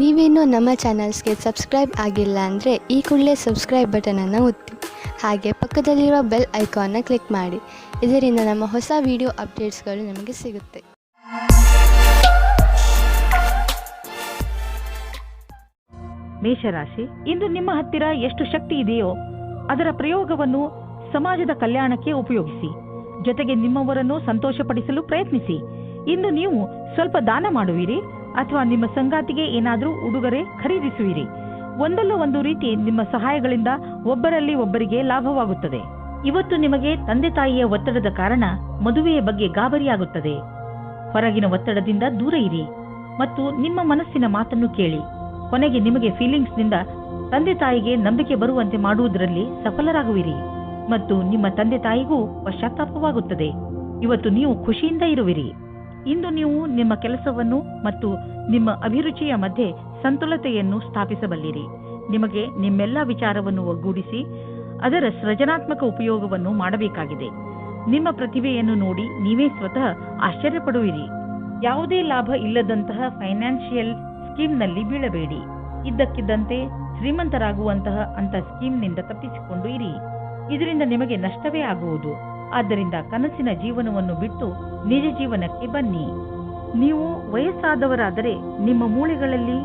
ನೀವೇನೂ ನಮ್ಮ ಚಾನಲ್ಸ್ಗೆ ಸಬ್ಸ್ಕ್ರೈಬ್ ಆಗಿಲ್ಲ ಅಂದರೆ ಈ ಕೂಡಲೇ ಸಬ್ಸ್ಕ್ರೈಬ್ ಬಟನನ್ನು ಒತ್ತಿ, ಹಾಗೆ ಪಕ್ಕದಲ್ಲಿರುವ ಬೆಲ್ ಐಕಾನ್ನ ಕ್ಲಿಕ್ ಮಾಡಿ. ಇದರಿಂದ ನಮ್ಮ ಹೊಸ ವಿಡಿಯೋ ಅಪ್ಡೇಟ್ಸ್ಗಳು ನಿಮಗೆ ಸಿಗುತ್ತೆ. ಮೇಷರಾಶಿ, ಇಂದು ನಿಮ್ಮ ಹತ್ತಿರ ಎಷ್ಟು ಶಕ್ತಿ ಇದೆಯೋ ಅದರ ಪ್ರಯೋಗವನ್ನು ಸಮಾಜದ ಕಲ್ಯಾಣಕ್ಕೆ ಉಪಯೋಗಿಸಿ. ಜೊತೆಗೆ ನಿಮ್ಮವರನ್ನು ಸಂತೋಷಪಡಿಸಲು ಪ್ರಯತ್ನಿಸಿ. ಇಂದು ನೀವು ಸ್ವಲ್ಪ ದಾನ ಮಾಡುವಿರಿ ಅಥವಾ ನಿಮ್ಮ ಸಂಗಾತಿಗೆ ಏನಾದರೂ ಉಡುಗೊರೆ ಖರೀದಿಸುವಿರಿ. ಒಂದಲ್ಲ ಒಂದು ರೀತಿ ನಿಮ್ಮ ಸಹಾಯಗಳಿಂದ ಒಬ್ಬರಲ್ಲಿ ಒಬ್ಬರಿಗೆ ಲಾಭವಾಗುತ್ತದೆ. ಇವತ್ತು ನಿಮಗೆ ತಂದೆ ತಾಯಿಯ ಒತ್ತಡದ ಕಾರಣ ಮದುವೆಯ ಬಗ್ಗೆ ಗಾಬರಿಯಾಗುತ್ತದೆ. ಹೊರಗಿನ ಒತ್ತಡದಿಂದ ದೂರ ಇರಿ ಮತ್ತು ನಿಮ್ಮ ಮನಸ್ಸಿನ ಮಾತನ್ನು ಕೇಳಿ. ಕೊನೆಗೆ ನಿಮಗೆ ಫೀಲಿಂಗ್ಸ್ನಿಂದ ತಂದೆ ತಾಯಿಗೆ ನಂಬಿಕೆ ಬರುವಂತೆ ಮಾಡುವುದರಲ್ಲಿ ಸಫಲರಾಗುವಿರಿ ಮತ್ತು ನಿಮ್ಮ ತಂದೆ ತಾಯಿಗೂ ಪಶ್ಚಾತ್ತಾಪವಾಗುತ್ತದೆ. ಇವತ್ತು ನೀವು ಖುಷಿಯಿಂದ ಇರುವಿರಿ. ಇಂದು ನೀವು ನಿಮ್ಮ ಕೆಲಸವನ್ನು ಮತ್ತು ನಿಮ್ಮ ಅಭಿರುಚಿಯ ಮಧ್ಯೆ ಸಂತುಲತೆಯನ್ನು ಸ್ಥಾಪಿಸಬಲ್ಲಿರಿ. ನಿಮಗೆ ನಿಮ್ಮೆಲ್ಲ ವಿಚಾರವನ್ನು ಒಗ್ಗೂಡಿಸಿ ಅದರ ಸೃಜನಾತ್ಮಕ ಉಪಯೋಗವನ್ನು ಮಾಡಬೇಕಾಗಿದೆ. ನಿಮ್ಮ ಪ್ರತಿಭೆಯನ್ನು ನೋಡಿ ನೀವೇ ಸ್ವತಃ ಆಶ್ಚರ್ಯಪಡುವಿರಿ. ಯಾವುದೇ ಲಾಭ ಇಲ್ಲದಂತಹ ಫೈನಾನ್ಷಿಯಲ್ ಸ್ಕೀಮ್ನಲ್ಲಿ ಬೀಳಬೇಡಿ. ಇದ್ದಕ್ಕಿದ್ದಂತೆ ಶ್ರೀಮಂತರಾಗುವಂತಹ ಅಂತ ಸ್ಕೀಮ್ನಿಂದ ತಪ್ಪಿಸಿಕೊಂಡು ಇರಿ. ಇದರಿಂದ ನಿಮಗೆ ನಷ್ಟವೇ ಆಗುವುದು. ಆದ್ದರಿಂದ ಕನಸಿನ ಜೀವನವನ್ನು ಬಿಟ್ಟು ನಿಜ ಜೀವನಕ್ಕೆ ಬನ್ನಿ. ನೀವು ವಯಸ್ಸಾದವರಾದರೆ ನಿಮ್ಮ ಮೂಳೆಗಳಲ್ಲಿ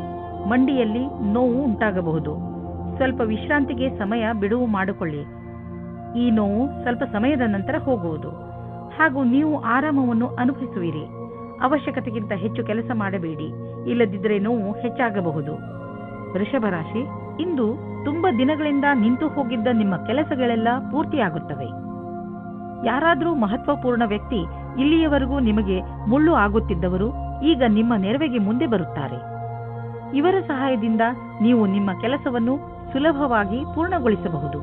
ಮಂಡಿಯಲ್ಲಿ ನೋವು ಉಂಟಾಗಬಹುದು. ಸ್ವಲ್ಪ ವಿಶ್ರಾಂತಿಗೆ ಸಮಯ ಬಿಡುವು ಮಾಡಿಕೊಳ್ಳಿ. ಈ ನೋವು ಸ್ವಲ್ಪ ಸಮಯದ ನಂತರ ಹೋಗುವುದು ಹಾಗೂ ನೀವು ಆರಾಮವನ್ನು ಅನುಭವಿಸುವಿರಿ. ಅವಶ್ಯಕತೆಗಿಂತ ಹೆಚ್ಚು ಕೆಲಸ ಮಾಡಬೇಡಿ, ಇಲ್ಲದಿದ್ದರೆ ನೋವು ಹೆಚ್ಚಾಗಬಹುದು. ವೃಷಭ ರಾಶಿ, ಇಂದು ತುಂಬಾ ದಿನಗಳಿಂದ ನಿಂತು ಹೋಗಿದ್ದ ನಿಮ್ಮ ಕೆಲಸಗಳೆಲ್ಲ ಪೂರ್ತಿಯಾಗುತ್ತವೆ. ಯಾರಾದರೂ ಮಹತ್ವಪೂರ್ಣ ವ್ಯಕ್ತಿ, ಇಲ್ಲಿಯವರೆಗೂ ನಿಮಗೆ ಮುಳ್ಳು ಆಗುತ್ತಿದ್ದವರು ಈಗ ನಿಮ್ಮ ನೆರವಿಗೆ ಮುಂದೆ ಬರುತ್ತಾರೆ. ಇವರ ಸಹಾಯದಿಂದ ನೀವು ನಿಮ್ಮ ಕೆಲಸವನ್ನು ಸುಲಭವಾಗಿ ಪೂರ್ಣಗೊಳಿಸಬಹುದು.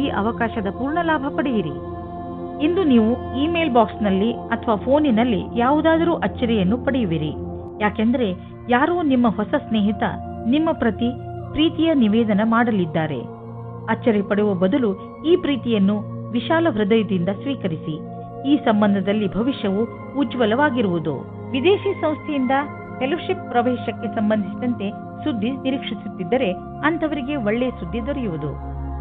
ಈ ಅವಕಾಶದ ಪೂರ್ಣ ಲಾಭ ಪಡೆಯಿರಿ. ಇಂದು ನೀವು ಇಮೇಲ್ ಬಾಕ್ಸ್ನಲ್ಲಿ ಅಥವಾ ಫೋನಿನಲ್ಲಿ ಯಾವುದಾದರೂ ಅಚ್ಚರಿಯನ್ನು ಪಡೆಯುವಿರಿ. ಯಾಕೆಂದರೆ ಯಾರೋ ನಿಮ್ಮ ಹೊಸ ಸ್ನೇಹಿತ ನಿಮ್ಮ ಪ್ರತಿ ಪ್ರೀತಿಯ ನಿವೇದನ ಮಾಡಲಿದ್ದಾರೆ. ಅಚ್ಚರಿ ಪಡುವ ಬದಲು ಈ ಪ್ರೀತಿಯನ್ನು ವಿಶಾಲ ಹೃದಯದಿಂದ ಸ್ವೀಕರಿಸಿ. ಈ ಸಂಬಂಧದಲ್ಲಿ ಭವಿಷ್ಯವು ಉಜ್ವಲವಾಗಿರುವುದು. ವಿದೇಶಿ ಸಂಸ್ಥೆಯಿಂದ ಫೆಲೋಶಿಪ್ ಪ್ರವೇಶಕ್ಕೆ ಸಂಬಂಧಿಸಿದಂತೆ ಸುದ್ದಿ ನಿರೀಕ್ಷಿಸುತ್ತಿದ್ದರೆ ಅಂಥವರಿಗೆ ಒಳ್ಳೆಯ ಸುದ್ದಿ ದೊರೆಯುವುದು.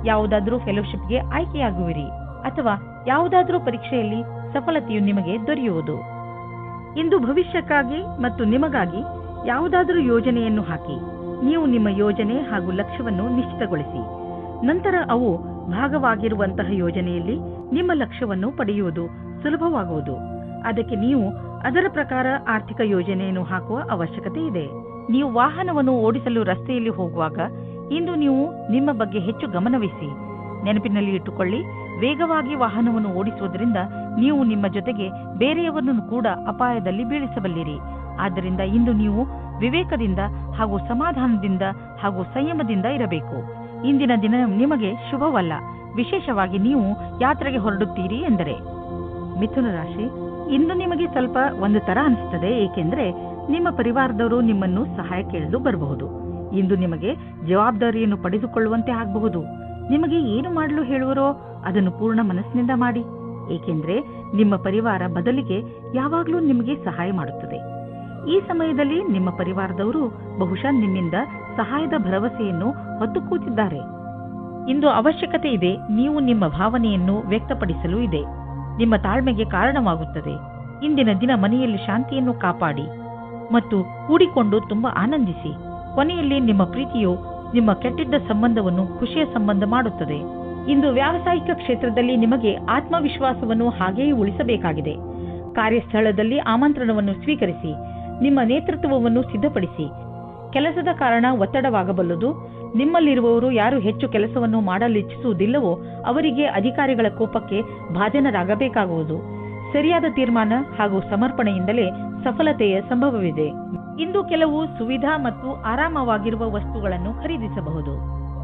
ಯಾವುದಾದರೂ ಫೆಲೋಶಿಪ್ಗೆ ಆಯ್ಕೆಯಾಗುವಿರಿ ಅಥವಾ ಯಾವುದಾದರೂ ಪರೀಕ್ಷೆಯಲ್ಲಿ ಸಫಲತೆಯು ನಿಮಗೆ ದೊರೆಯುವುದು. ಇಂದು ಭವಿಷ್ಯಕ್ಕಾಗಿ ಮತ್ತು ನಿಮಗಾಗಿ ಯಾವುದಾದರೂ ಯೋಜನೆಯನ್ನು ಹಾಕಿ. ನೀವು ನಿಮ್ಮ ಯೋಜನೆ ಹಾಗೂ ಲಕ್ಷ್ಯವನ್ನು ನಿಶ್ಚಿತಗೊಳಿಸಿ. ನಂತರ ಅವು ಭಾಗವಾಗಿರುವಂತಹ ಯೋಜನೆಯಲ್ಲಿ ನಿಮ್ಮ ಲಕ್ಷ್ಯವನ್ನು ಪಡೆಯುವುದು ಸುಲಭವಾಗುವುದು. ಅದಕ್ಕೆ ನೀವು ಅದರ ಪ್ರಕಾರ ಆರ್ಥಿಕ ಯೋಜನೆಯನ್ನು ಹಾಕುವ ಅವಶ್ಯಕತೆ ಇದೆ. ನೀವು ವಾಹನವನ್ನು ಓಡಿಸಲು ರಸ್ತೆಯಲ್ಲಿ ಹೋಗುವಾಗ ಇಂದು ನೀವು ನಿಮ್ಮ ಬಗ್ಗೆ ಹೆಚ್ಚು ಗಮನವಹಿಸಿ. ನೆನಪಿನಲ್ಲಿ ಇಟ್ಟುಕೊಳ್ಳಿ, ವೇಗವಾಗಿ ವಾಹನವನ್ನು ಓಡಿಸುವುದರಿಂದ ನೀವು ನಿಮ್ಮ ಜೊತೆಗೆ ಬೇರೆಯವರನ್ನು ಕೂಡ ಅಪಾಯದಲ್ಲಿ ಬೀಳಿಸಬಲ್ಲಿರಿ. ಆದ್ದರಿಂದ ಇಂದು ನೀವು ವಿವೇಕದಿಂದ ಹಾಗೂ ಸಮಾಧಾನದಿಂದ ಹಾಗೂ ಸಂಯಮದಿಂದ ಇರಬೇಕು. ಇಂದಿನ ದಿನ ನಿಮಗೆ ಶುಭವಲ್ಲ, ವಿಶೇಷವಾಗಿ ನೀವು ಯಾತ್ರೆಗೆ ಹೊರಡುತ್ತೀರಿ ಎಂದರೆ. ಮಿಥುನ ರಾಶಿ, ಇಂದು ನಿಮಗೆ ಸ್ವಲ್ಪ ಒಂದು ತರ ಅನಿಸುತ್ತದೆ, ಏಕೆಂದರೆ ನಿಮ್ಮ ಪರಿವಾರದವರು ನಿಮ್ಮನ್ನು ಸಹಾಯ ಕೇಳಲು ಬರಬಹುದು. ಇಂದು ನಿಮಗೆ ಜವಾಬ್ದಾರಿಯನ್ನು ಪಡೆದುಕೊಳ್ಳುವಂತೆ ಆಗಬಹುದು. ನಿಮಗೆ ಏನು ಮಾಡಲು ಹೇಳುವರೋ ಅದನ್ನು ಪೂರ್ಣ ಮನಸ್ಸಿನಿಂದ ಮಾಡಿ, ಏಕೆಂದರೆ ನಿಮ್ಮ ಪರಿವಾರ ಬದಲಿಗೆ ಯಾವಾಗಲೂ ನಿಮಗೆ ಸಹಾಯ ಮಾಡುತ್ತದೆ. ಈ ಸಮಯದಲ್ಲಿ ನಿಮ್ಮ ಪರಿವಾರದವರು ಬಹುಶಃ ನಿಮ್ಮಿಂದ ಸಹಾಯದ ಭರವಸೆಯನ್ನು ಹೊತ್ತು ಕೂತಿದ್ದಾರೆ. ಇಂದು ಅವಶ್ಯಕತೆ ಇದೆ, ನೀವು ನಿಮ್ಮ ಭಾವನೆಯನ್ನು ವ್ಯಕ್ತಪಡಿಸಲು ಇದೆ. ನಿಮ್ಮ ತಾಳ್ಮೆಗೆ ಕಾರಣವಾಗುತ್ತದೆ. ಇಂದಿನ ದಿನ ಮನೆಯಲ್ಲಿ ಶಾಂತಿಯನ್ನು ಕಾಪಾಡಿ ಮತ್ತು ಕೂಡಿಕೊಂಡು ತುಂಬಾ ಆನಂದಿಸಿ. ಕೊನೆಯಲ್ಲಿ ನಿಮ್ಮ ಪ್ರೀತಿಯು ನಿಮ್ಮ ಕೆಟ್ಟಿದ್ದ ಸಂಬಂಧವನ್ನು ಖುಷಿಯ ಸಂಬಂಧ ಮಾಡುತ್ತದೆ. ಇಂದು ವ್ಯಾವಸಾಯಿಕ ಕ್ಷೇತ್ರದಲ್ಲಿ ನಿಮಗೆ ಆತ್ಮವಿಶ್ವಾಸವನ್ನು ಹಾಗೆಯೇ ಉಳಿಸಬೇಕಾಗಿದೆ. ಕಾರ್ಯಸ್ಥಳದಲ್ಲಿ ಆಮಂತ್ರಣವನ್ನು ಸ್ವೀಕರಿಸಿ. ನಿಮ್ಮ ನೇತೃತ್ವವನ್ನು ಸಿದ್ಧಪಡಿಸಿ. ಕೆಲಸದ ಕಾರಣ ಒತ್ತಡವಾಗಬಲ್ಲದು. ನಿಮ್ಮಲ್ಲಿರುವವರು ಯಾರು ಹೆಚ್ಚು ಕೆಲಸವನ್ನು ಮಾಡಲಿಚ್ಛಿಸುವುದಿಲ್ಲವೋ ಅವರಿಗೆ ಅಧಿಕಾರಿಗಳ ಕೋಪಕ್ಕೆ ಬಾಧ್ಯನರಾಗಬೇಕಾಗುವುದು. ಸರಿಯಾದ ತೀರ್ಮಾನ ಹಾಗೂ ಸಮರ್ಪಣೆಯಿಂದಲೇ ಸಫಲತೆಯ ಸಂಭವವಿದೆ. ಇಂದು ಕೆಲವು ಸುವಿಧಾ ಮತ್ತು ಆರಾಮವಾಗಿರುವ ವಸ್ತುಗಳನ್ನು ಖರೀದಿಸಬಹುದು.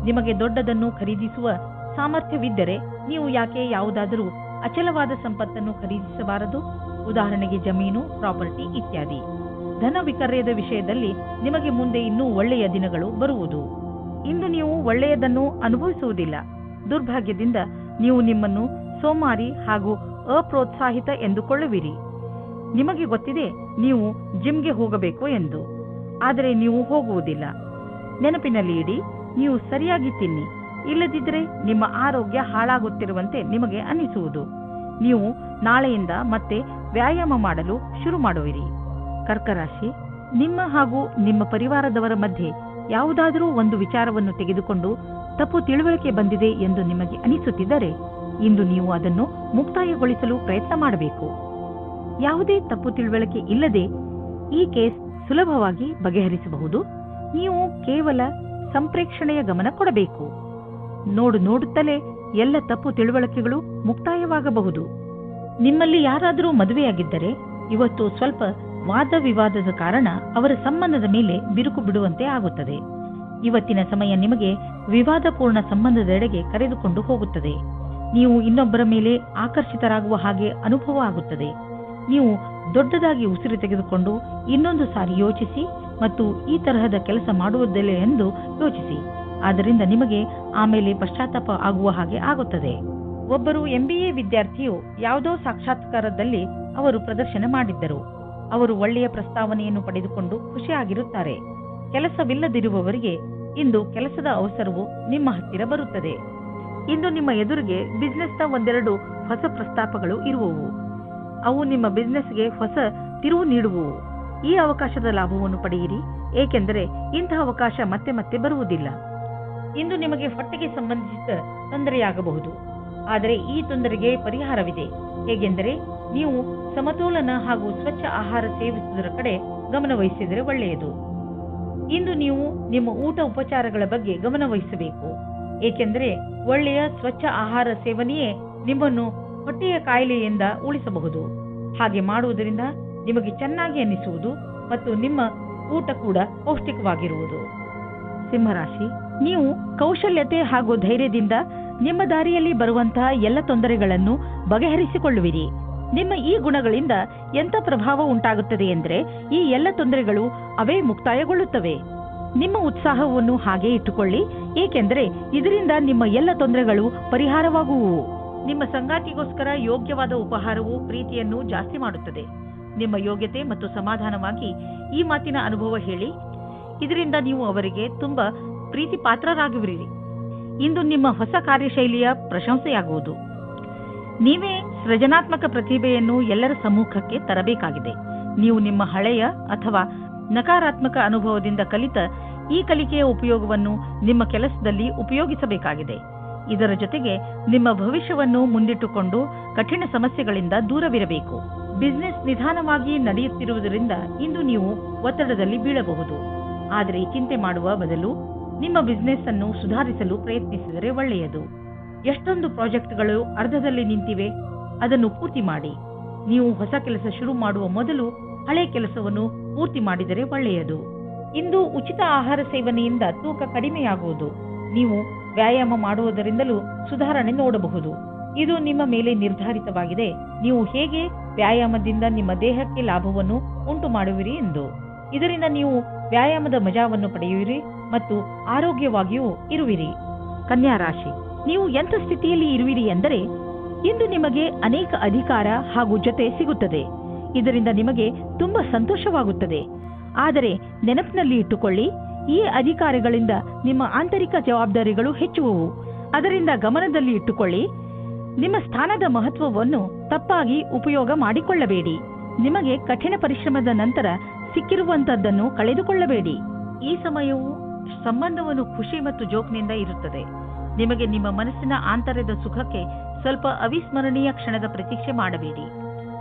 ನಿಮಗೆ ದೊಡ್ಡದನ್ನು ಖರೀದಿಸುವ ಸಾಮರ್ಥ್ಯವಿದ್ದರೆ ನೀವು ಯಾಕೆ ಯಾವುದಾದರೂ ಅಚಲವಾದ ಸಂಪತ್ತನ್ನು ಖರೀದಿಸಬಾರದು? ಉದಾಹರಣೆಗೆ ಜಮೀನು, ಪ್ರಾಪರ್ಟಿ ಇತ್ಯಾದಿ. ಧನ ವಿಕರ್ಯದ ವಿಷಯದಲ್ಲಿ ನಿಮಗೆ ಮುಂದೆ ಇನ್ನೂ ಒಳ್ಳೆಯ ದಿನಗಳು ಬರುವುದು. ಇಂದು ನೀವು ಒಳ್ಳೆಯದನ್ನು ಅನುಭವಿಸುವುದಿಲ್ಲ. ದುರ್ಭಾಗ್ಯದಿಂದ ನೀವು ನಿಮ್ಮನ್ನು ಸೋಮಾರಿ ಹಾಗೂ ಅಪ್ರೋತ್ಸಾಹಿತ ಎಂದುಕೊಳ್ಳುವಿರಿ. ನಿಮಗೆ ಗೊತ್ತಿದೆ ನೀವು ಜಿಮ್ಗೆ ಹೋಗಬೇಕು ಎಂದು. ಆದರೆ ನೀವು ಹೋಗುವುದಿಲ್ಲ. ನೆನಪಿನಲ್ಲಿ ಇಡಿ, ನೀವು ಸರಿಯಾಗಿ ತಿನ್ನಿ, ಇಲ್ಲದಿದ್ದರೆ ನಿಮ್ಮ ಆರೋಗ್ಯ ಹಾಳಾಗುತ್ತಿರುವಂತೆ ನಿಮಗೆ ಅನಿಸುವುದು. ನೀವು ನಾಳೆಯಿಂದ ಮತ್ತೆ ವ್ಯಾಯಾಮ ಮಾಡಲು ಶುರು ಮಾಡುವಿರಿ. ಕರ್ಕ ರಾಶಿ, ನಿಮ್ಮ ಹಾಗೂ ನಿಮ್ಮ ಪರಿವಾರದವರ ಮಧ್ಯೆ ಯಾವುದಾದರೂ ಒಂದು ವಿಚಾರವನ್ನು ತೆಗೆದುಕೊಂಡು ತಪ್ಪು ತಿಳುವಳಿಕೆ ಬಂದಿದೆ ಎಂದು ನಿಮಗೆ ಅನಿಸುತ್ತಿದ್ದರೆ ಇಂದು ನೀವು ಅದನ್ನು ಮುಕ್ತಾಯಗೊಳಿಸಲು ಪ್ರಯತ್ನ ಮಾಡಬೇಕು. ಯಾವುದೇ ತಪ್ಪು ತಿಳುವಳಿಕೆ ಇಲ್ಲದೆ ಈ ಕೇಸ್ ಸುಲಭವಾಗಿ ಬಗೆಹರಿಸಬಹುದು. ನೀವು ಕೇವಲ ಸಂಪ್ರೇಕ್ಷಣೆಯ ಗಮನ ಕೊಡಬೇಕು. ನೋಡುತ್ತಲೇ ಎಲ್ಲ ತಪ್ಪು ತಿಳುವಳಿಕೆಗಳು ಮುಕ್ತಾಯವಾಗಬಹುದು. ನಿಮ್ಮಲ್ಲಿ ಯಾರಾದರೂ ಮದುವೆಯಾಗಿದ್ದರೆ ಇವತ್ತು ಸ್ವಲ್ಪ ವಾದ ವಿವಾದದ ಕಾರಣ ಅವರ ಸಂಬಂಧದ ಮೇಲೆ ಬಿರುಕು ಬಿಡುವಂತೆ ಆಗುತ್ತದೆ. ಇವತ್ತಿನ ಸಮಯ ನಿಮಗೆ ವಿವಾದಪೂರ್ಣ ಸಂಬಂಧದೆಡೆಗೆ ಕರೆದುಕೊಂಡು ಹೋಗುತ್ತದೆ. ನೀವು ಇನ್ನೊಬ್ಬರ ಮೇಲೆ ಆಕರ್ಷಿತರಾಗುವ ಹಾಗೆ ಅನುಭವ ಆಗುತ್ತದೆ. ನೀವು ದೊಡ್ಡದಾಗಿ ಉಸಿರು ತೆಗೆದುಕೊಂಡು ಇನ್ನೊಂದು ಸಾರಿ ಯೋಚಿಸಿ ಮತ್ತು ಈ ತರಹದ ಕೆಲಸ ಮಾಡುವುದಿಲ್ಲ ಎಂದು ಯೋಚಿಸಿ. ಆದ್ದರಿಂದ ನಿಮಗೆ ಆಮೇಲೆ ಪಶ್ಚಾತ್ತಾಪ ಆಗುವ ಹಾಗೆ ಆಗುತ್ತದೆ. ಒಬ್ಬರು MBA ವಿದ್ಯಾರ್ಥಿಯು ಯಾವುದೋ ಸಾಕ್ಷಾತ್ಕಾರದಲ್ಲಿ ಅವರು ಪ್ರದರ್ಶನ ಮಾಡಿದ್ದರು. ಅವರು ಒಳ್ಳೆಯ ಪ್ರಸ್ತಾವನೆಯನ್ನು ಪಡೆದುಕೊಂಡು ಖುಷಿಯಾಗಿರುತ್ತಾರೆ. ಕೆಲಸವಿಲ್ಲದಿರುವವರಿಗೆ ಇಂದು ಕೆಲಸದ ಅವಸರವು ನಿಮ್ಮ ಹತ್ತಿರ ಬರುತ್ತದೆ. ಇಂದು ನಿಮ್ಮ ಎದುರಿಗೆ ಬಿಸ್ನೆಸ್ನ ಒಂದೆರಡು ಹೊಸ ಪ್ರಸ್ತಾಪಗಳು ಇರುವವು. ಅವು ನಿಮ್ಮ ಬಿಸ್ನೆಸ್ಗೆ ಹೊಸ ತಿರುವು ನೀಡುವವು. ಈ ಅವಕಾಶದ ಲಾಭವನ್ನು ಪಡೆಯಿರಿ, ಏಕೆಂದರೆ ಇಂತಹ ಅವಕಾಶ ಮತ್ತೆ ಮತ್ತೆ ಬರುವುದಿಲ್ಲ. ಇಂದು ನಿಮಗೆ ಹೊಟ್ಟೆಗೆ ಸಂಬಂಧಿಸಿದ ತೊಂದರೆಯಾಗಬಹುದು, ಆದರೆ ಈ ತೊಂದರೆಗೆ ಪರಿಹಾರವಿದೆ. ಹೇಗೆಂದರೆ ನೀವು ಸಮತೋಲನ ಹಾಗೂ ಸ್ವಚ್ಛ ಆಹಾರ ಸೇವಿಸುವುದರ ಕಡೆ ಗಮನ ವಹಿಸಿದರೆ ಒಳ್ಳೆಯದು. ಇಂದು ನೀವು ನಿಮ್ಮ ಊಟ ಉಪಚಾರಗಳ ಬಗ್ಗೆ ಗಮನ ವಹಿಸಬೇಕು, ಏಕೆಂದರೆ ಒಳ್ಳೆಯ ಸ್ವಚ್ಛ ಆಹಾರ ಸೇವನೆಯೇ ನಿಮ್ಮನ್ನು ಹೊಟ್ಟೆಯ ಕಾಯಿಲೆಯಿಂದ ಉಳಿಸಬಹುದು. ಹಾಗೆ ಮಾಡುವುದರಿಂದ ನಿಮಗೆ ಚೆನ್ನಾಗಿ ಅನ್ನಿಸುವುದು ಮತ್ತು ನಿಮ್ಮ ಊಟ ಕೂಡ ಪೌಷ್ಟಿಕವಾಗಿರುವುದು. ಸಿಂಹರಾಶಿ, ನೀವು ಕೌಶಲ್ಯತೆ ಹಾಗೂ ಧೈರ್ಯದಿಂದ ನಿಮ್ಮ ದಾರಿಯಲ್ಲಿ ಬರುವಂತಹ ಎಲ್ಲ ತೊಂದರೆಗಳನ್ನು ಬಗೆಹರಿಸಿಕೊಳ್ಳುವಿರಿ. ನಿಮ್ಮ ಈ ಗುಣಗಳಿಂದ ಎಂಥ ಪ್ರಭಾವ ಉಂಟಾಗುತ್ತದೆ ಎಂದರೆ ಈ ಎಲ್ಲ ತೊಂದರೆಗಳು ಅವೇ ಮುಕ್ತಾಯಗೊಳ್ಳುತ್ತವೆ. ನಿಮ್ಮ ಉತ್ಸಾಹವನ್ನು ಹಾಗೆ ಇಟ್ಟುಕೊಳ್ಳಿ, ಏಕೆಂದರೆ ಇದರಿಂದ ನಿಮ್ಮ ಎಲ್ಲ ತೊಂದರೆಗಳು ಪರಿಹಾರವಾಗುವುವು. ನಿಮ್ಮ ಸಂಗಾತಿಗೋಸ್ಕರ ಯೋಗ್ಯವಾದ ಉಪಹಾರವು ಪ್ರೀತಿಯನ್ನು ಜಾಸ್ತಿ ಮಾಡುತ್ತದೆ. ನಿಮ್ಮ ಯೋಗ್ಯತೆ ಮತ್ತು ಸಮಾಧಾನವಾಗಿ ಈ ಮಾತಿನ ಅನುಭವ ಹೇಳಿ, ಇದರಿಂದ ನೀವು ಅವರಿಗೆ ತುಂಬಾ ಪ್ರೀತಿ ಪಾತ್ರರಾಗುವಿರಿ. ಇಂದು ನಿಮ್ಮ ಹೊಸ ಕಾರ್ಯಶೈಲಿಯ ಪ್ರಶಂಸೆಯಾಗುವುದು. ನೀವೇ ಸೃಜನಾತ್ಮಕ ಪ್ರತಿಭೆಯನ್ನು ಎಲ್ಲರ ಸಮ್ಮುಖಕ್ಕೆ ತರಬೇಕಾಗಿದೆ. ನೀವು ನಿಮ್ಮ ಹಳೆಯ ಅಥವಾ ನಕಾರಾತ್ಮಕ ಅನುಭವದಿಂದ ಕಲಿತ ಈ ಕಲಿಕೆಯ ಉಪಯೋಗವನ್ನು ನಿಮ್ಮ ಕೆಲಸದಲ್ಲಿ ಉಪಯೋಗಿಸಬೇಕಾಗಿದೆ. ಇದರ ಜೊತೆಗೆ ನಿಮ್ಮ ಭವಿಷ್ಯವನ್ನು ಮುಂದಿಟ್ಟುಕೊಂಡು ಕಠಿಣ ಸಮಸ್ಯೆಗಳಿಂದ ದೂರವಿರಬೇಕು. ಬಿಸಿನೆಸ್ ನಿಧಾನವಾಗಿ ನಡೆಯುತ್ತಿರುವುದರಿಂದ ಇಂದು ನೀವು ಒತ್ತಡದಲ್ಲಿ ಬೀಳಬಹುದು. ಆದರೆ ಚಿಂತೆ ಮಾಡುವ ಬದಲು ನಿಮ್ಮ ಬಿಸಿನೆಸ್ ಅನ್ನು ಸುಧಾರಿಸಲು ಪ್ರಯತ್ನಿಸಿದರೆ ಒಳ್ಳೆಯದು. ಎಷ್ಟೊಂದು ಪ್ರಾಜೆಕ್ಟ್ಗಳು ಅರ್ಧದಲ್ಲಿ ನಿಂತಿವೆ, ಅದನ್ನು ಪೂರ್ತಿ ಮಾಡಿ. ನೀವು ಹೊಸ ಕೆಲಸ ಶುರು ಮಾಡುವ ಮೊದಲು ಹಳೆ ಕೆಲಸವನ್ನು ಪೂರ್ತಿ ಮಾಡಿದರೆ ಒಳ್ಳೆಯದು. ಇಂದು ಉಚಿತ ಆಹಾರ ಸೇವನೆಯಿಂದ ತೂಕ ಕಡಿಮೆಯಾಗುವುದು. ನೀವು ವ್ಯಾಯಾಮ ಮಾಡುವುದರಿಂದಲೂ ಸುಧಾರಣೆ ನೋಡಬಹುದು. ಇದು ನಿಮ್ಮ ಮೇಲೆ ನಿರ್ಧಾರಿತವಾಗಿದೆ, ನೀವು ಹೇಗೆ ವ್ಯಾಯಾಮದಿಂದ ನಿಮ್ಮ ದೇಹಕ್ಕೆ ಲಾಭವನ್ನು ಉಂಟು ಮಾಡುವಿರಿ ಎಂದು. ಇದರಿಂದ ನೀವು ವ್ಯಾಯಾಮದ ಮಜಾವನ್ನು ಪಡೆಯುವಿರಿ ಮತ್ತು ಆರೋಗ್ಯವಾಗಿಯೂ ಇರುವಿರಿ. ಕನ್ಯಾ ರಾಶಿ, ನೀವು ಎಂಥ ಸ್ಥಿತಿಯಲ್ಲಿ ಇರುವಿರಿ ಎಂದರೆ ಇಂದು ನಿಮಗೆ ಅನೇಕ ಅಧಿಕಾರ ಹಾಗೂ ಜೊತೆ ಸಿಗುತ್ತದೆ. ಇದರಿಂದ ನಿಮಗೆ ತುಂಬಾ ಸಂತೋಷವಾಗುತ್ತದೆ. ಆದರೆ ನೆನಪಿನಲ್ಲಿ ಇಟ್ಟುಕೊಳ್ಳಿ, ಈ ಅಧಿಕಾರಗಳಿಂದ ನಿಮ್ಮ ಆಂತರಿಕ ಜವಾಬ್ದಾರಿಗಳು ಹೆಚ್ಚುವವು. ಅದರಿಂದ ಗಮನದಲ್ಲಿ ಇಟ್ಟುಕೊಳ್ಳಿ, ನಿಮ್ಮ ಸ್ಥಾನದ ಮಹತ್ವವನ್ನು ತಪ್ಪಾಗಿ ಉಪಯೋಗ ಮಾಡಿಕೊಳ್ಳಬೇಡಿ. ನಿಮಗೆ ಕಠಿಣ ಪರಿಶ್ರಮದ ನಂತರ ಸಿಕ್ಕಿರುವಂತದ್ದನ್ನು ಕಳೆದುಕೊಳ್ಳಬೇಡಿ. ಈ ಸಮಯವು ಸಂಬಂಧವನ್ನು ಖುಷಿ ಮತ್ತು ಜೋಕ್ನಿಂದ ಇರುತ್ತದೆ. ನಿಮಗೆ ನಿಮ್ಮ ಮನಸ್ಸಿನ ಆಂತರ್ಯದ ಸುಖಕ್ಕೆ ಸ್ವಲ್ಪ ಅವಿಸ್ಮರಣೀಯ ಕ್ಷಣದ ಪ್ರತೀಕ್ಷೆ ಮಾಡಬೇಡಿ.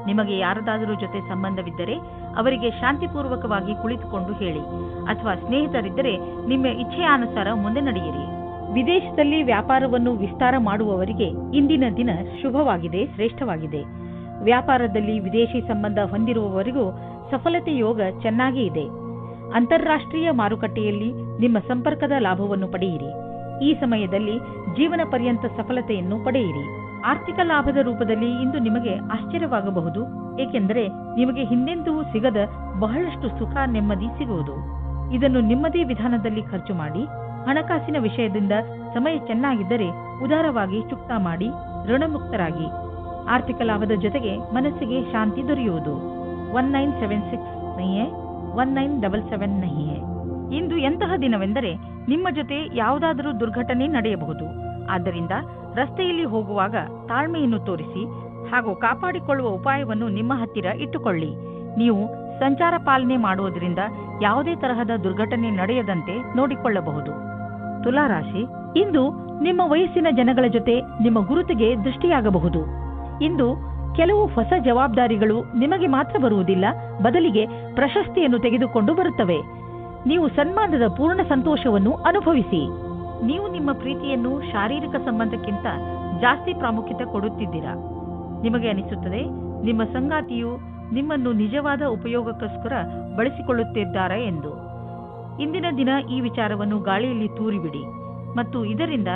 ನಿಮಗೆ ಯಾರದಾದರೂ ಜೊತೆ ಸಂಬಂಧವಿದ್ದರೆ ಅವರಿಗೆ ಶಾಂತಿಪೂರ್ವಕವಾಗಿ ಕುಳಿತುಕೊಂಡು ಹೇಳಿ, ಅಥವಾ ಸ್ನೇಹಿತರಿದ್ದರೆ ನಿಮ್ಮ ಇಚ್ಛೆಯಾನುಸಾರ ಮುಂದೆ ನಡೆಯಿರಿ. ವಿದೇಶದಲ್ಲಿ ವ್ಯಾಪಾರವನ್ನು ವಿಸ್ತಾರ ಮಾಡುವವರಿಗೆ ಇಂದಿನ ದಿನ ಶುಭವಾಗಿದೆ, ಶ್ರೇಷ್ಠವಾಗಿದೆ. ವ್ಯಾಪಾರದಲ್ಲಿ ವಿದೇಶಿ ಸಂಬಂಧ ಹೊಂದಿರುವವರಿಗೂ ಸಫಲತೆ ಯೋಗ ಚೆನ್ನಾಗಿ ಇದೆ. ಅಂತಾರಾಷ್ಟ್ರೀಯ ಮಾರುಕಟ್ಟೆಯಲ್ಲಿ ನಿಮ್ಮ ಸಂಪರ್ಕದ ಲಾಭವನ್ನು ಪಡೆಯಿರಿ. ಈ ಸಮಯದಲ್ಲಿ ಜೀವನ ಪರ್ಯಂತ ಸಫಲತೆಯನ್ನು ಪಡೆಯಿರಿ. ಆರ್ಥಿಕ ಲಾಭದ ರೂಪದಲ್ಲಿ ಇಂದು ನಿಮಗೆ ಆಶ್ಚರ್ಯವಾಗಬಹುದು, ಏಕೆಂದರೆ ನಿಮಗೆ ಹಿಂದೆಂದೂ ಸಿಗದ ಬಹಳಷ್ಟು ಸುಖ ನೆಮ್ಮದಿ ಸಿಗುವುದು. ಇದನ್ನು ನಿಮ್ಮದೇ ವಿಧಾನದಲ್ಲಿ ಖರ್ಚು ಮಾಡಿ. ಹಣಕಾಸಿನ ವಿಷಯದಿಂದ ಸಮಯ ಚೆನ್ನಾಗಿದ್ದರೆ ಉದಾರವಾಗಿ ಚುಕ್ತಾ ಮಾಡಿ ಋಣಮುಕ್ತರಾಗಿ. ಆರ್ಥಿಕ ಲಾಭದ ಜೊತೆಗೆ ಮನಸ್ಸಿಗೆ ಶಾಂತಿ ದೊರೆಯುವುದು. 1976 1977 नहीं है. ಇಂದು ಎಂತಹ ದಿನವೆಂದರೆ ನಿಮ್ಮ ಜೊತೆ ಯಾವುದಾದರೂ ದುರ್ಘಟನೆ ನಡೆಯಬಹುದು. ಆದ್ದರಿಂದ ರಸ್ತೆಯಲ್ಲಿ ಹೋಗುವಾಗ ತಾಳ್ಮೆಯನ್ನು ತೋರಿಸಿ ಹಾಗೂ ಕಾಪಾಡಿಕೊಳ್ಳುವ ಉಪಾಯವನ್ನು ನಿಮ್ಮ ಹತ್ತಿರ ಇಟ್ಟುಕೊಳ್ಳಿ. ನೀವು ಸಂಚಾರ ಪಾಲನೆ ಮಾಡುವುದರಿಂದ ಯಾವುದೇ ತರಹದ ದುರ್ಘಟನೆ ನಡೆಯದಂತೆ ನೋಡಿಕೊಳ್ಳಬಹುದು. ತುಲಾರಾಶಿ, ಇಂದು ನಿಮ್ಮ ವಯಸ್ಸಿನ ಜನಗಳ ಜೊತೆ ನಿಮ್ಮ ಗುರುತಿಗೆ ದೃಷ್ಟಿಯಾಗಬಹುದು. ಇಂದು ಕೆಲವು ಹೊಸ ಜವಾಬ್ದಾರಿಗಳು ನಿಮಗೆ ಮಾತ್ರ ಬರುವುದಿಲ್ಲ, ಬದಲಿಗೆ ಪ್ರಶಸ್ತಿಯನ್ನು ತೆಗೆದುಕೊಂಡು ಬರುತ್ತವೆ. ನೀವು ಸನ್ಮಾನದ ಪೂರ್ಣ ಸಂತೋಷವನ್ನು ಅನುಭವಿಸಿ. ನೀವು ನಿಮ್ಮ ಪ್ರೀತಿಯನ್ನು ಶಾರೀರಿಕ ಸಂಬಂಧಕ್ಕಿಂತ ಜಾಸ್ತಿ ಪ್ರಾಮುಖ್ಯತೆ ಕೊಡುತ್ತಿದ್ದೀರಾ. ನಿಮಗೆ ಅನಿಸುತ್ತದೆ ನಿಮ್ಮ ಸಂಗಾತಿಯು ನಿಮ್ಮನ್ನು ನಿಜವಾದ ಉಪಯೋಗಕ್ಕೋಸ್ಕರ ಬಳಸಿಕೊಳ್ಳುತ್ತಿದ್ದಾರೆ ಎಂದು. ಇಂದಿನ ದಿನ ಈ ವಿಚಾರವನ್ನು ಗಾಳಿಯಲ್ಲಿ ತೂರಿಬಿಡಿ ಮತ್ತು ಇದರಿಂದ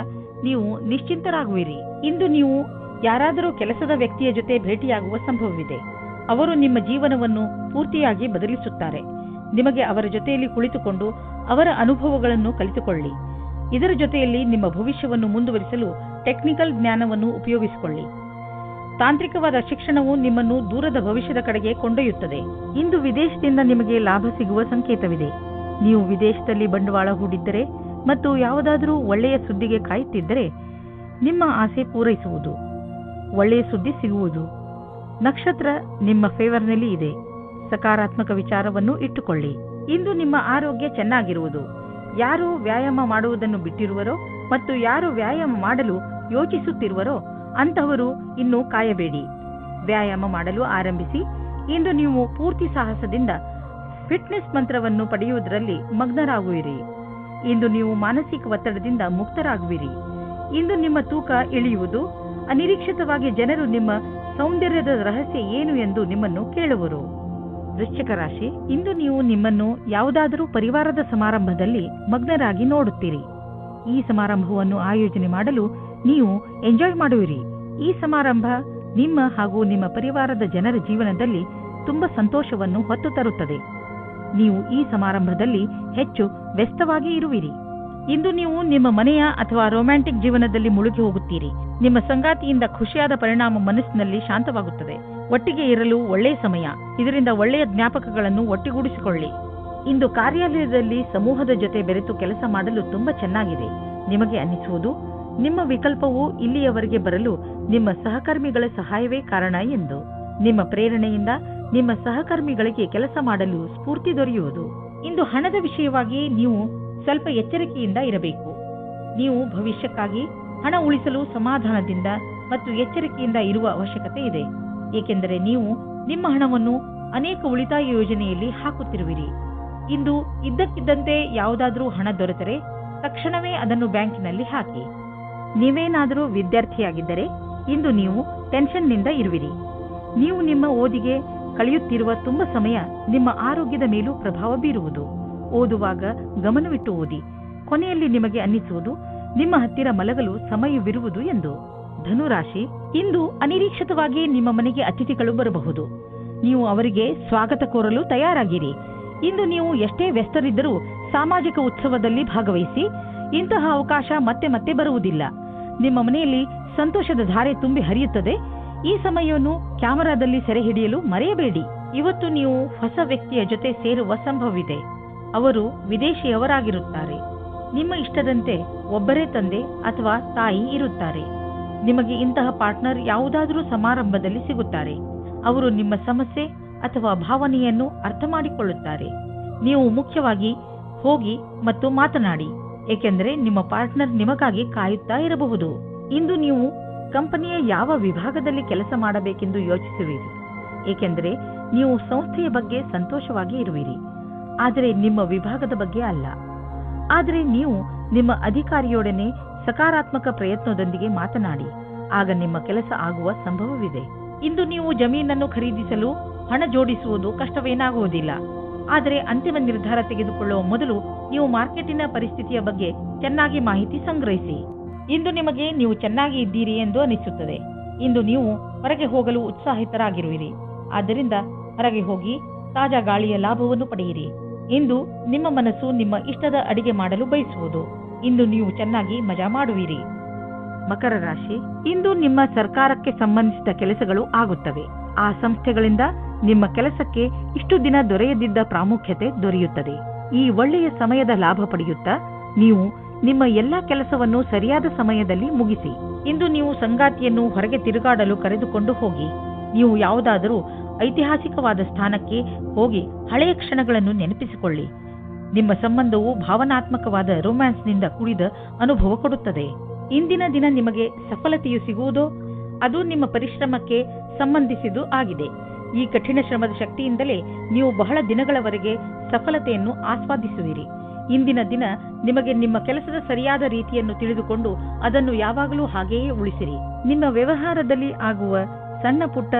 ನೀವು ನಿಶ್ಚಿಂತರಾಗುವಿರಿ. ಇಂದು ನೀವು ಯಾರಾದರೂ ಕೆಲಸದ ವ್ಯಕ್ತಿಯ ಜೊತೆ ಭೇಟಿಯಾಗುವ ಸಂಭವವಿದೆ. ಅವರು ನಿಮ್ಮ ಜೀವನವನ್ನು ಪೂರ್ತಿಯಾಗಿ ಬದಲಿಸುತ್ತಾರೆ. ನಿಮಗೆ ಅವರ ಜೊತೆಯಲ್ಲಿ ಕುಳಿತುಕೊಂಡು ಅವರ ಅನುಭವಗಳನ್ನು ಕಲಿತುಕೊಳ್ಳಿ. ಇದರ ಜೊತೆಯಲ್ಲಿ ನಿಮ್ಮ ಭವಿಷ್ಯವನ್ನು ಮುಂದುವರಿಸಲು ಟೆಕ್ನಿಕಲ್ ಜ್ಞಾನವನ್ನು ಉಪಯೋಗಿಸಿಕೊಳ್ಳಿ. ತಾಂತ್ರಿಕವಾದ ಶಿಕ್ಷಣವು ನಿಮ್ಮನ್ನು ದೂರದ ಭವಿಷ್ಯದ ಕಡೆಗೆ ಕೊಂಡೊಯ್ಯುತ್ತದೆ. ಇಂದು ವಿದೇಶದಿಂದ ನಿಮಗೆ ಲಾಭ ಸಿಗುವ ಸಂಕೇತವಿದೆ. ನೀವು ವಿದೇಶದಲ್ಲಿ ಬಂಡವಾಳ ಹೂಡಿದ್ದರೆ ಮತ್ತು ಯಾವುದಾದರೂ ಒಳ್ಳೆಯ ಸುದ್ದಿಗೆ ಕಾಯುತ್ತಿದ್ದರೆ ನಿಮ್ಮ ಆಸೆ ಪೂರೈಸುವುದು, ಒಳ್ಳೆಯ ಸುದ್ದಿ ಸಿಗುವುದು. ನಕ್ಷತ್ರ ನಿಮ್ಮ ಫೇವರ್ನಲ್ಲಿ ಇದೆ. ಸಕಾರಾತ್ಮಕ ವಿಚಾರವನ್ನು ಇಟ್ಟುಕೊಳ್ಳಿ. ಇಂದು ನಿಮ್ಮ ಆರೋಗ್ಯ ಚೆನ್ನಾಗಿರುವುದು. ಯಾರು ವ್ಯಾಯಾಮ ಮಾಡುವುದನ್ನು ಬಿಟ್ಟಿರುವರೋ ಮತ್ತು ಯಾರು ವ್ಯಾಯಾಮ ಮಾಡಲು ಯೋಚಿಸುತ್ತಿರುವರೋ ಅಂತಹವರು ಇನ್ನೂ ಕಾಯಬೇಡಿ. ವ್ಯಾಯಾಮ ಮಾಡಲು ಆರಂಭಿಸಿ. ಇಂದು ನೀವು ಪೂರ್ತಿ ಸಾಹಸದಿಂದ ಫಿಟ್ನೆಸ್ ಮಂತ್ರವನ್ನು ಪಡೆಯುವುದರಲ್ಲಿ ಮಗ್ನರಾಗುವಿರಿ. ಇಂದು ನೀವು ಮಾನಸಿಕ ಒತ್ತಡದಿಂದ ಮುಕ್ತರಾಗುವಿರಿ. ಇಂದು ನಿಮ್ಮ ತೂಕ ಇಳಿಯುವುದು. ಅನಿರೀಕ್ಷಿತವಾಗಿ ಜನರು ನಿಮ್ಮ ಸೌಂದರ್ಯದ ರಹಸ್ಯ ಏನು ಎಂದು ನಿಮ್ಮನ್ನು ಕೇಳುವರು. ವೃಶ್ಚಿಕ ರಾಶಿ, ಇಂದು ನೀವು ನಿಮ್ಮನ್ನು ಯಾವುದಾದರೂ ಪರಿವಾರದ ಸಮಾರಂಭದಲ್ಲಿ ಮಗ್ನರಾಗಿ ನೋಡುತ್ತೀರಿ. ಈ ಸಮಾರಂಭವನ್ನು ಆಯೋಜನೆ ಮಾಡಲು ನೀವು ಎಂಜಾಯ್ ಮಾಡುವಿರಿ. ಈ ಸಮಾರಂಭ ನಿಮ್ಮ ಹಾಗೂ ನಿಮ್ಮ ಪರಿವಾರದ ಜನರ ಜೀವನದಲ್ಲಿ ತುಂಬಾ ಸಂತೋಷವನ್ನು ಹೊತ್ತು ತರುತ್ತದೆ. ನೀವು ಈ ಸಮಾರಂಭದಲ್ಲಿ ಹೆಚ್ಚು ವ್ಯಸ್ತವಾಗಿ ಇರುವಿರಿ. ಇಂದು ನೀವು ನಿಮ್ಮ ಮನೆಯ ಅಥವಾ ರೊಮ್ಯಾಂಟಿಕ್ ಜೀವನದಲ್ಲಿ ಮುಳುಗಿ ಹೋಗುತ್ತೀರಿ. ನಿಮ್ಮ ಸಂಗಾತಿಯಿಂದ ಖುಷಿಯಾದ ಪರಿಣಾಮ ಮನಸ್ಸಿನಲ್ಲಿ ಶಾಂತವಾಗುತ್ತದೆ. ಒಟ್ಟಿಗೆ ಇರಲು ಒಳ್ಳೆಯ ಸಮಯ. ಇದರಿಂದ ಒಳ್ಳೆಯ ಜ್ಞಾಪಕಗಳನ್ನು ಒಟ್ಟಿಗೂಡಿಸಿಕೊಳ್ಳಿ. ಇಂದು ಕಾರ್ಯಾಲಯದಲ್ಲಿ ಸಮೂಹದ ಜೊತೆ ಬೆರೆತು ಕೆಲಸ ಮಾಡಲು ತುಂಬಾ ಚೆನ್ನಾಗಿದೆ. ನಿಮಗೆ ಅನ್ನಿಸುವುದು ನಿಮ್ಮ ವಿಕಲ್ಪವು ಇಲ್ಲಿಯವರೆಗೆ ಬರಲು ನಿಮ್ಮ ಸಹಕರ್ಮಿಗಳ ಸಹಾಯವೇ ಕಾರಣ ಎಂದು. ನಿಮ್ಮ ಪ್ರೇರಣೆಯಿಂದ ನಿಮ್ಮ ಸಹಕರ್ಮಿಗಳಿಗೆ ಕೆಲಸ ಮಾಡಲು ಸ್ಫೂರ್ತಿ ದೊರೆಯುವುದು. ಇಂದು ಹಣದ ವಿಷಯವಾಗಿ ನೀವು ಸ್ವಲ್ಪ ಎಚ್ಚರಿಕೆಯಿಂದ ಇರಬೇಕು. ನೀವು ಭವಿಷ್ಯಕ್ಕಾಗಿ ಹಣ ಉಳಿಸಲು ಸಮಾಧಾನದಿಂದ ಮತ್ತು ಎಚ್ಚರಿಕೆಯಿಂದ ಇರುವ ಅವಶ್ಯಕತೆ ಇದೆ. ಏಕೆಂದರೆ ನೀವು ನಿಮ್ಮ ಹಣವನ್ನು ಅನೇಕ ಉಳಿತಾಯ ಯೋಜನೆಯಲ್ಲಿ ಹಾಕುತ್ತಿರುವಿರಿ. ಇಂದು ಇದ್ದಕ್ಕಿದ್ದಂತೆ ಯಾವುದಾದರೂ ಹಣ ದೊರೆತರೆ ತಕ್ಷಣವೇ ಅದನ್ನು ಬ್ಯಾಂಕಿನಲ್ಲಿ ಹಾಕಿ. ನೀವೇನಾದರೂ ವಿದ್ಯಾರ್ಥಿಯಾಗಿದ್ದರೆ ಇಂದು ನೀವು ಟೆನ್ಷನ್ನಿಂದ ಇರುವಿರಿ. ನೀವು ನಿಮ್ಮ ಓದಿಗೆ ಕಳೆಯುತ್ತಿರುವ ತುಂಬ ಸಮಯ ನಿಮ್ಮ ಆರೋಗ್ಯದ ಮೇಲೂ ಪ್ರಭಾವ ಬೀರುವುದು. ಓದುವಾಗ ಗಮನವಿಟ್ಟು ಓದಿ. ಕೊನೆಯಲ್ಲಿ ನಿಮಗೆ ಅನ್ನಿಸುವುದು ನಿಮ್ಮ ಹತ್ತಿರ ಮಲಗಲು ಸಮಯವಿರುವುದು ಎಂದು. ಧನುರಾಶಿ, ಇಂದು ಅನಿರೀಕ್ಷಿತವಾಗಿ ನಿಮ್ಮ ಮನೆಗೆ ಅತಿಥಿಗಳು ಬರಬಹುದು. ನೀವು ಅವರಿಗೆ ಸ್ವಾಗತ ಕೋರಲು ತಯಾರಾಗಿರಿ. ಇಂದು ನೀವು ಎಷ್ಟೇ ವ್ಯಸ್ತರಿದ್ದರೂ ಸಾಮಾಜಿಕ ಉತ್ಸವದಲ್ಲಿ ಭಾಗವಹಿಸಿ. ಇಂತಹ ಅವಕಾಶ ಮತ್ತೆ ಮತ್ತೆ ಬರುವುದಿಲ್ಲ. ನಿಮ್ಮ ಮನೆಯಲ್ಲಿ ಸಂತೋಷದ ಧಾರೆ ತುಂಬಿ ಹರಿಯುತ್ತದೆ. ಈ ಸಮಯವನ್ನು ಕ್ಯಾಮೆರಾದಲ್ಲಿ ಸೆರೆ ಹಿಡಿಯಲು ಮರೆಯಬೇಡಿ. ಇವತ್ತು ನೀವು ಹೊಸ ವ್ಯಕ್ತಿಯ ಜೊತೆ ಸೇರುವ ಸಂಭವವಿದೆ. ಅವರು ವಿದೇಶಿಯವರಾಗಿರುತ್ತಾರೆ. ನಿಮ್ಮ ಇಷ್ಟದಂತೆ ಒಬ್ಬರೇ ತಂದೆ ಅಥವಾ ತಾಯಿ ಇರುತ್ತಾರೆ. ನಿಮಗೆ ಇಂತಹ ಪಾರ್ಟ್ನರ್ ಯಾವುದಾದರೂ ಸಮಾರಂಭದಲ್ಲಿ ಸಿಗುತ್ತಾರೆ. ಅವರು ನಿಮ್ಮ ಸಮಸ್ಯೆ ಅಥವಾ ಭಾವನೆಯನ್ನು ಅರ್ಥ ಮಾಡಿಕೊಳ್ಳುತ್ತಾರೆ. ನೀವು ಮುಖ್ಯವಾಗಿ ಹೋಗಿ ಮತ್ತು ಮಾತನಾಡಿ, ಏಕೆಂದರೆ ನಿಮ್ಮ ಪಾರ್ಟ್ನರ್ ನಿಮಗಾಗಿ ಕಾಯುತ್ತಾ ಇರಬಹುದು. ಇಂದು ನೀವು ಕಂಪನಿಯ ಯಾವ ವಿಭಾಗದಲ್ಲಿ ಕೆಲಸ ಮಾಡಬೇಕೆಂದು ಯೋಚಿಸುವಿರಿ, ಏಕೆಂದರೆ ನೀವು ಸಂಸ್ಥೆಯ ಬಗ್ಗೆ ಸಂತೋಷವಾಗಿ ಇರುವಿರಿ, ಆದರೆ ನಿಮ್ಮ ವಿಭಾಗದ ಬಗ್ಗೆ ಅಲ್ಲ. ಆದರೆ ನೀವು ನಿಮ್ಮ ಅಧಿಕಾರಿಯೊಡನೆ ಸಕಾರಾತ್ಮಕ ಪ್ರಯತ್ನದೊಂದಿಗೆ ಮಾತನಾಡಿ, ಆಗ ನಿಮ್ಮ ಕೆಲಸ ಆಗುವ ಸಂಭವವಿದೆ. ಇಂದು ನೀವು ಜಮೀನನ್ನು ಖರೀದಿಸಲು ಹಣ ಜೋಡಿಸುವುದು ಕಷ್ಟವೇನಾಗುವುದಿಲ್ಲ. ಆದರೆ ಅಂತಿಮ ನಿರ್ಧಾರ ತೆಗೆದುಕೊಳ್ಳುವ ಮೊದಲು ನೀವು ಮಾರ್ಕೆಟಿನ ಪರಿಸ್ಥಿತಿಯ ಬಗ್ಗೆ ಚೆನ್ನಾಗಿ ಮಾಹಿತಿ ಸಂಗ್ರಹಿಸಿ. ಇಂದು ನಿಮಗೆ ನೀವು ಚೆನ್ನಾಗಿ ಇದ್ದೀರಿ ಎಂದು ಅನಿಸುತ್ತದೆ. ಇಂದು ನೀವು ಹೊರಗೆ ಹೋಗಲು ಉತ್ಸಾಹಿತರಾಗಿರುವಿರಿ. ಆದ್ದರಿಂದ ಹೊರಗೆ ಹೋಗಿ ತಾಜಾ ಗಾಳಿಯ ಲಾಭವನ್ನು ಪಡೆಯಿರಿ. ಇಂದು ನಿಮ್ಮ ಮನಸ್ಸು ನಿಮ್ಮ ಇಷ್ಟದ ಅಡಿಗೆ ಮಾಡಲು ಬಯಸುವುದು. ಇಂದು ನೀವು ಚೆನ್ನಾಗಿ ಮಜಾ ಮಾಡುವಿರಿ. ಮಕರ ರಾಶಿ, ಇಂದು ನಿಮ್ಮ ಸರ್ಕಾರಕ್ಕೆ ಸಂಬಂಧಿಸಿದ ಕೆಲಸಗಳು ಆಗುತ್ತವೆ. ಆ ಸಂಸ್ಥೆಗಳಿಂದ ನಿಮ್ಮ ಕೆಲಸಕ್ಕೆ ಇಷ್ಟು ದಿನ ದೊರೆಯದಿದ್ದ ಪ್ರಾಮುಖ್ಯತೆ ದೊರೆಯುತ್ತದೆ. ಈ ಒಳ್ಳೆಯ ಸಮಯದ ಲಾಭ ಪಡೆಯುತ್ತಾ ನೀವು ನಿಮ್ಮ ಎಲ್ಲಾ ಕೆಲಸವನ್ನು ಸರಿಯಾದ ಸಮಯದಲ್ಲಿ ಮುಗಿಸಿ. ಇಂದು ನೀವು ಸಂಗಾತಿಯನ್ನು ಹೊರಗೆ ತಿರುಗಾಡಲು ಕರೆದುಕೊಂಡು ಹೋಗಿ. ನೀವು ಯಾವುದಾದರೂ ಐತಿಹಾಸಿಕವಾದ ಸ್ಥಾನಕ್ಕೆ ಹೋಗಿ ಹಳೆಯ ಕ್ಷಣಗಳನ್ನು ನೆನಪಿಸಿಕೊಳ್ಳಿ. ನಿಮ್ಮ ಸಂಬಂಧವು ಭಾವನಾತ್ಮಕವಾದ ರೊಮ್ಯಾನ್ಸ್ನಿಂದ ಕೂಡಿದ ಅನುಭವ ಕೊಡುತ್ತದೆ. ಇಂದಿನ ದಿನ ನಿಮಗೆ ಸಫಲತೆಯು ಸಿಗುವುದೋ ಅದು ನಿಮ್ಮ ಪರಿಶ್ರಮಕ್ಕೆ ಸಂಬಂಧಿಸಿದ್ದು ಆಗಿದೆ. ಈ ಕಠಿಣ ಶ್ರಮದ ಶಕ್ತಿಯಿಂದಲೇ ನೀವು ಬಹಳ ದಿನಗಳವರೆಗೆ ಸಫಲತೆಯನ್ನು ಆಸ್ವಾದಿಸುವಿರಿ. ಇಂದಿನ ದಿನ ನಿಮಗೆ ನಿಮ್ಮ ಕೆಲಸದ ಸರಿಯಾದ ರೀತಿಯನ್ನು ತಿಳಿದುಕೊಂಡು ಅದನ್ನು ಯಾವಾಗಲೂ ಹಾಗೆಯೇ ಉಳಿಸಿರಿ. ನಿಮ್ಮ ವ್ಯವಹಾರದಲ್ಲಿ ಆಗುವ ಸಣ್ಣ ಪುಟ್ಟ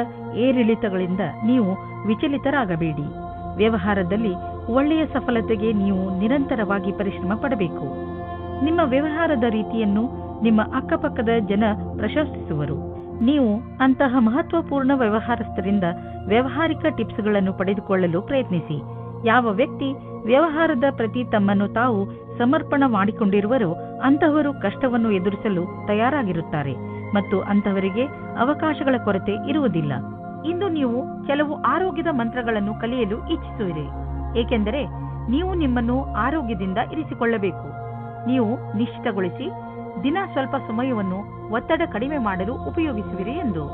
ಏರಿಳಿತಗಳಿಂದ ನೀವು ವಿಚಲಿತರಾಗಬೇಡಿ. ವ್ಯವಹಾರದಲ್ಲಿ ಒಳ್ಳೆಯ ಸಫಲತೆಗೆ ನೀವು ನಿರಂತರವಾಗಿ ಪರಿಶ್ರಮ ಪಡಬೇಕು. ನಿಮ್ಮ ವ್ಯವಹಾರದ ರೀತಿಯನ್ನು ನಿಮ್ಮ ಅಕ್ಕಪಕ್ಕದ ಜನ ಪ್ರಶಂಸಿಸುವರು. ನೀವು ಅಂತಹ ಮಹತ್ವಪೂರ್ಣ ವ್ಯವಹಾರಸ್ಥರಿಂದ ವ್ಯಾವಹಾರಿಕ ಟಿಪ್ಸ್ಗಳನ್ನು ಪಡೆದುಕೊಳ್ಳಲು ಪ್ರಯತ್ನಿಸಿ. ಯಾವ ವ್ಯಕ್ತಿ ವ್ಯವಹಾರದ ಪ್ರತಿ ತಮ್ಮನ್ನು ತಾವು ಸಮರ್ಪಣ ಮಾಡಿಕೊಂಡಿರುವರೋ ಅಂತಹವರು ಕಷ್ಟವನ್ನು ಎದುರಿಸಲು ತಯಾರಾಗಿರುತ್ತಾರೆ ಮತ್ತು ಅಂತಹವರಿಗೆ ಅವಕಾಶಗಳ ಕೊರತೆ ಇರುವುದಿಲ್ಲ. ಇಂದು ನೀವು ಕೆಲವು ಆರೋಗ್ಯದ ಮಂತ್ರಗಳನ್ನು ಕಲಿಯಲು ಇಚ್ಛಿಸುವಿರಿ, ಏಕೆಂದರೆ ನೀವು ನಿಮ್ಮನ್ನು ಆರೋಗ್ಯದಿಂದ ಇರಿಸಿಕೊಳ್ಳಬೇಕು. ನೀವು ನಿಶ್ಚಿತಗೊಳಿಸಿ ದಿನ ಸ್ವಲ್ಪ ಸಮಯವನ್ನು ಒತ್ತಡ ಕಡಿಮೆ ಮಾಡಲು ಉಪಯೋಗಿಸುವಿರಿ ಎಂದು.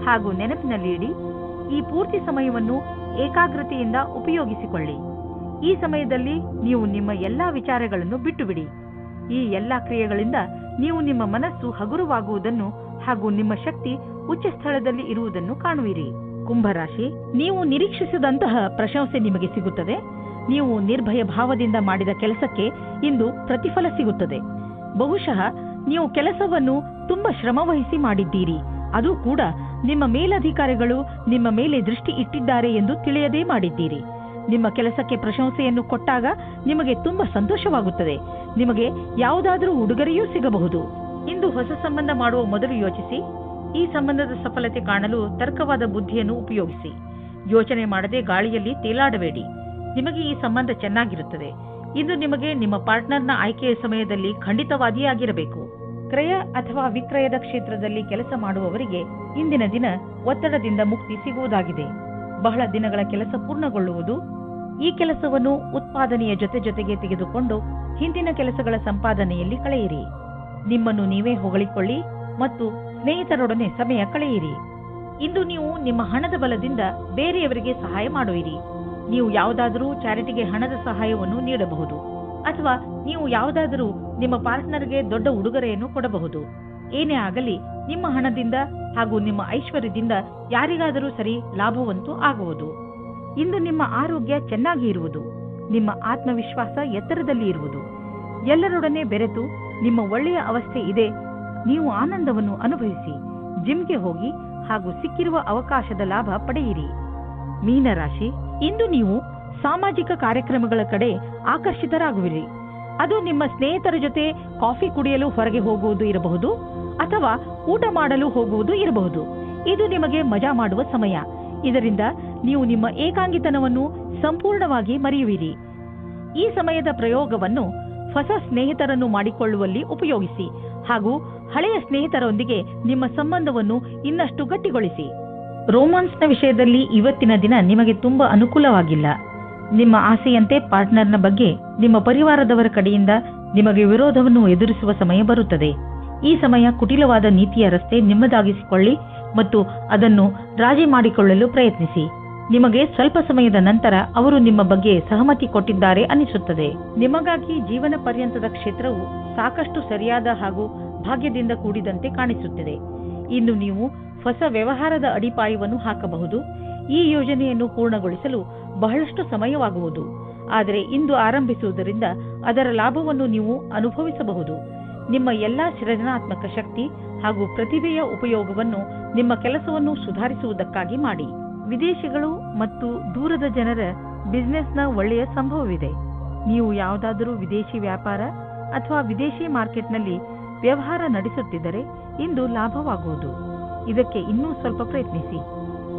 ಹಾಗೂ ನೆನಪಿನಲ್ಲಿ ಇಡಿ, ಈ ಪೂರ್ತಿ ಸಮಯವನ್ನು ಏಕಾಗ್ರತೆಯಿಂದ ಉಪಯೋಗಿಸಿಕೊಳ್ಳಿ. ಈ ಸಮಯದಲ್ಲಿ ನೀವು ನಿಮ್ಮ ಎಲ್ಲಾ ವಿಚಾರಗಳನ್ನು ಬಿಟ್ಟುಬಿಡಿ. ಈ ಎಲ್ಲಾ ಕ್ರಿಯೆಗಳಿಂದ ನೀವು ನಿಮ್ಮ ಮನಸ್ಸು ಹಗುರವಾಗುವುದನ್ನು ಹಾಗೂ ನಿಮ್ಮ ಶಕ್ತಿ ಉಚ್ಚ ಸ್ಥಳದಲ್ಲಿ ಇರುವುದನ್ನು ಕಾಣುವಿರಿ. ಕುಂಭರಾಶಿ, ನೀವು ನಿರೀಕ್ಷಿಸಿದಂತಹ ಪ್ರಶಂಸೆ ನಿಮಗೆ ಸಿಗುತ್ತದೆ. ನೀವು ನಿರ್ಭಯ ಭಾವದಿಂದ ಮಾಡಿದ ಕೆಲಸಕ್ಕೆ ಇಂದು ಪ್ರತಿಫಲ ಸಿಗುತ್ತದೆ. ಬಹುಶಃ ನೀವು ಕೆಲಸವನ್ನು ತುಂಬಾ ಶ್ರಮವಹಿಸಿ ಮಾಡಿದ್ದೀರಿ, ಅದು ಕೂಡ ನಿಮ್ಮ ಮೇಲಧಿಕಾರಿಗಳು ನಿಮ್ಮ ಮೇಲೆ ದೃಷ್ಟಿ ಇಟ್ಟಿದ್ದಾರೆ ಎಂದು ತಿಳಿಯದೇ ಮಾಡಿದ್ದೀರಿ. ನಿಮ್ಮ ಕೆಲಸಕ್ಕೆ ಪ್ರಶಂಸೆಯನ್ನು ಕೊಟ್ಟಾಗ ನಿಮಗೆ ತುಂಬಾ ಸಂತೋಷವಾಗುತ್ತದೆ. ನಿಮಗೆ ಯಾವುದಾದರೂ ಉಡುಗೊರೆಯೂ ಸಿಗಬಹುದು. ಇಂದು ಹೊಸ ಸಂಬಂಧ ಮಾಡುವ ಮೊದಲು ಯೋಚಿಸಿ. ಈ ಸಂಬಂಧದ ಸಫಲತೆ ಕಾಣಲು ತರ್ಕವಾದ ಬುದ್ಧಿಯನ್ನು ಉಪಯೋಗಿಸಿ. ಯೋಚನೆ ಮಾಡದೆ ಗಾಳಿಯಲ್ಲಿ ತೇಲಾಡಬೇಡಿ. ನಿಮಗೆ ಈ ಸಂಬಂಧ ಚೆನ್ನಾಗಿರುತ್ತದೆ. ಇಂದು ನಿಮಗೆ ನಿಮ್ಮ ಪಾರ್ಟ್ನರ್ನ ಆಯ್ಕೆಯ ಸಮಯದಲ್ಲಿ ಖಂಡಿತವಾದಿಯಾಗಿರಬೇಕು. ಕ್ರಯ ಅಥವಾ ವಿಕ್ರಯದ ಕ್ಷೇತ್ರದಲ್ಲಿ ಕೆಲಸ ಮಾಡುವವರಿಗೆ ಇಂದಿನ ದಿನ ಒತ್ತಡದಿಂದ ಮುಕ್ತಿ ಸಿಗುವುದಾಗಿದೆ. ಬಹಳ ದಿನಗಳ ಕೆಲಸ ಪೂರ್ಣಗೊಳ್ಳುವುದು. ಈ ಕೆಲಸವನ್ನು ಉತ್ಪಾದನೆಯ ಜೊತೆಗೆ ತೆಗೆದುಕೊಂಡು ಹಿಂದಿನ ಕೆಲಸಗಳ ಸಂಪಾದನೆಯಲ್ಲಿ ಕಳೆಯಿರಿ. ನಿಮ್ಮನ್ನು ನೀವೇ ಹೊಗಳಿಕೊಳ್ಳಿ ಮತ್ತು ಸ್ನೇಹಿತರೊಡನೆ ಸಮಯ ಕಳೆಯಿರಿ. ಇಂದು ನೀವು ನಿಮ್ಮ ಹಣದ ಬಲದಿಂದ ಬೇರೆಯವರಿಗೆ ಸಹಾಯ ಮಾಡುವಿರಿ. ನೀವು ಯಾವುದಾದರೂ ಚಾರಿಟಿಗೆ ಹಣದ ಸಹಾಯವನ್ನು ನೀಡಬಹುದು ಅಥವಾ ನೀವು ಯಾವುದಾದರೂ ನಿಮ್ಮ ಪಾರ್ಟ್ನರ್ಗೆ ದೊಡ್ಡ ಉಡುಗೊರೆಯನ್ನು ಕೊಡಬಹುದು. ಏನೇ ಆಗಲಿ, ನಿಮ್ಮ ಹಣದಿಂದ ಹಾಗೂ ನಿಮ್ಮ ಐಶ್ವರ್ಯದಿಂದ ಯಾರಿಗಾದರೂ ಸರಿ ಲಾಭವಂತೂ ಆಗುವುದು. ಇಂದು ನಿಮ್ಮ ಆರೋಗ್ಯ ಚೆನ್ನಾಗಿ ಇರುವುದು. ನಿಮ್ಮ ಆತ್ಮವಿಶ್ವಾಸ ಎತ್ತರದಲ್ಲಿ ಇರುವುದು. ಎಲ್ಲರೊಡನೆ ಬೆರೆತು ನಿಮ್ಮ ಒಳ್ಳೆಯ ಅವಸ್ಥೆ ಇದೆ. ನೀವು ಆನಂದವನ್ನು ಅನುಭವಿಸಿ. ಜಿಮ್ಗೆ ಹೋಗಿ ಹಾಗೂ ಸಿಕ್ಕಿರುವ ಅವಕಾಶದ ಲಾಭ ಪಡೆಯಿರಿ. ಮೀನರಾಶಿ, ಇಂದು ನೀವು ಸಾಮಾಜಿಕ ಕಾರ್ಯಕ್ರಮಗಳ ಕಡೆ ಆಕರ್ಷಿತರಾಗುವಿರಿ. ಅದು ನಿಮ್ಮ ಸ್ನೇಹಿತರ ಜೊತೆ ಕಾಫಿ ಕುಡಿಯಲು ಹೊರಗೆ ಹೋಗುವುದು ಇರಬಹುದು ಅಥವಾ ಊಟ ಮಾಡಲು ಹೋಗುವುದು ಇರಬಹುದು. ಇದು ನಿಮಗೆ ಮಜಾ ಮಾಡುವ ಸಮಯ. ಇದರಿಂದ ನೀವು ನಿಮ್ಮ ಏಕಾಂಗಿತನವನ್ನು ಸಂಪೂರ್ಣವಾಗಿ ಮರೆಯುವಿರಿ. ಈ ಸಮಯದ ಪ್ರಯೋಗವನ್ನು ಹೊಸ ಸ್ನೇಹಿತರನ್ನು ಮಾಡಿಕೊಳ್ಳುವಲ್ಲಿ ಉಪಯೋಗಿಸಿ ಹಾಗೂ ಹಳೆಯ ಸ್ನೇಹಿತರೊಂದಿಗೆ ನಿಮ್ಮ ಸಂಬಂಧವನ್ನು ಇನ್ನಷ್ಟು ಗಟ್ಟಿಗೊಳಿಸಿ. ರೋಮಾನ್ಸ್ನ ವಿಷಯದಲ್ಲಿ ಇವತ್ತಿನ ದಿನ ನಿಮಗೆ ತುಂಬಾ ಅನುಕೂಲವಾಗಿಲ್ಲ. ನಿಮ್ಮ ಆಸೆಯಂತೆ ಪಾರ್ಟ್ನರ್ನ ಬಗ್ಗೆ ನಿಮ್ಮ ಪರಿವಾರದವರ ಕಡೆಯಿಂದ ನಿಮಗೆ ವಿರೋಧವನ್ನು ಎದುರಿಸುವ ಸಮಯ ಬರುತ್ತದೆ. ಈ ಸಮಯ ಕುಟಿಲವಾದ ನೀತಿಯ ರಸ್ತೆ ನಿಮ್ಮದಾಗಿಸಿಕೊಳ್ಳಿ ಮತ್ತು ಅದನ್ನು ರಾಜಿ ಮಾಡಿಕೊಳ್ಳಲು ಪ್ರಯತ್ನಿಸಿ. ನಿಮಗೆ ಸ್ವಲ್ಪ ಸಮಯದ ನಂತರ ಅವರು ನಿಮ್ಮ ಬಗ್ಗೆ ಸಹಮತಿ ಕೊಟ್ಟಿದ್ದಾರೆ ಅನಿಸುತ್ತದೆ. ನಿಮಗಾಗಿ ಜೀವನ ಪರ್ಯಂತದ ಕ್ಷೇತ್ರವು ಸಾಕಷ್ಟು ಸರಿಯಾದ ಹಾಗೂ ಭಾಗ್ಯದಿಂದ ಕೂಡಿದಂತೆ ಕಾಣಿಸುತ್ತಿದೆ. ಇನ್ನು ನೀವು ಹೊಸ ವ್ಯವಹಾರದ ಅಡಿಪಾಯವನ್ನು ಹಾಕಬಹುದು. ಈ ಯೋಜನೆಯನ್ನು ಪೂರ್ಣಗೊಳಿಸಲು ಬಹಳಷ್ಟು ಸಮಯವಾಗುವುದು. ಆದರೆ ಇಂದು ಆರಂಭಿಸುವುದರಿಂದ ಅದರ ಲಾಭವನ್ನು ನೀವು ಅನುಭವಿಸಬಹುದು. ನಿಮ್ಮ ಎಲ್ಲಾ ಸೃಜನಾತ್ಮಕ ಶಕ್ತಿ ಹಾಗೂ ಪ್ರತಿಭೆಯ ಉಪಯೋಗವನ್ನು ನಿಮ್ಮ ಕೆಲಸವನ್ನು ಸುಧಾರಿಸುವುದಕ್ಕಾಗಿ ಮಾಡಿ. ವಿದೇಶಿಗಳು ಮತ್ತು ದೂರದ ಜನರ ಬಿಸಿನೆಸ್ನ ಒಳ್ಳೆಯ ಸಂಭವವಿದೆ. ನೀವು ಯಾವುದಾದರೂ ವಿದೇಶಿ ವ್ಯಾಪಾರ ಅಥವಾ ವಿದೇಶಿ ಮಾರ್ಕೆಟ್ನಲ್ಲಿ ವ್ಯವಹಾರ ನಡೆಸುತ್ತಿದ್ದರೆ ಇಂದು ಲಾಭವಾಗುವುದು. ಇದಕ್ಕೆ ಇನ್ನೂ ಸ್ವಲ್ಪ ಪ್ರಯತ್ನಿಸಿ,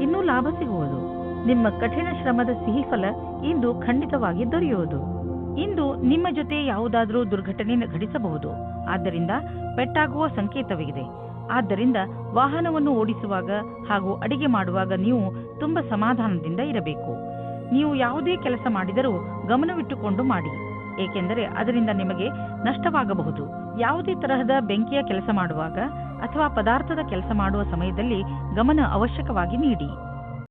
ಇನ್ನೂ ಲಾಭ ಸಿಗುವುದು. ನಿಮ್ಮ ಕಠಿಣ ಶ್ರಮದ ಸಿಹಿ ಫಲ ಇಂದು ಖಂಡಿತವಾಗಿ ದೊರೆಯುವುದು. ಇಂದು ನಿಮ್ಮ ಜೊತೆ ಯಾವುದಾದರೂ ದುರ್ಘಟನೆ ಘಟಿಸಬಹುದು. ಆದ್ದರಿಂದ ಪೆಟ್ಟಾಗುವ ಸಂಕೇತವಿದೆ. ಆದ್ದರಿಂದ ವಾಹನವನ್ನು ಓಡಿಸುವಾಗ ಹಾಗೂ ಅಡಿಗೆ ಮಾಡುವಾಗ ನೀವು ತುಂಬ ಸಮಾಧಾನದಿಂದ ಇರಬೇಕು. ನೀವು ಯಾವುದೇ ಕೆಲಸ ಮಾಡಿದರೂ ಗಮನವಿಟ್ಟುಕೊಂಡು ಮಾಡಿ, ಏಕೆಂದರೆ ಅದರಿಂದ ನಿಮಗೆ ನಷ್ಟವಾಗಬಹುದು. ಯಾವುದೇ ತರಹದ ಬೆಂಕಿಯ ಕೆಲಸ ಮಾಡುವಾಗ ಅಥವಾ ಪದಾರ್ಥದ ಕೆಲಸ ಮಾಡುವ ಸಮಯದಲ್ಲಿ ಗಮನ ಅವಶ್ಯಕವಾಗಿ ನೀಡಿ.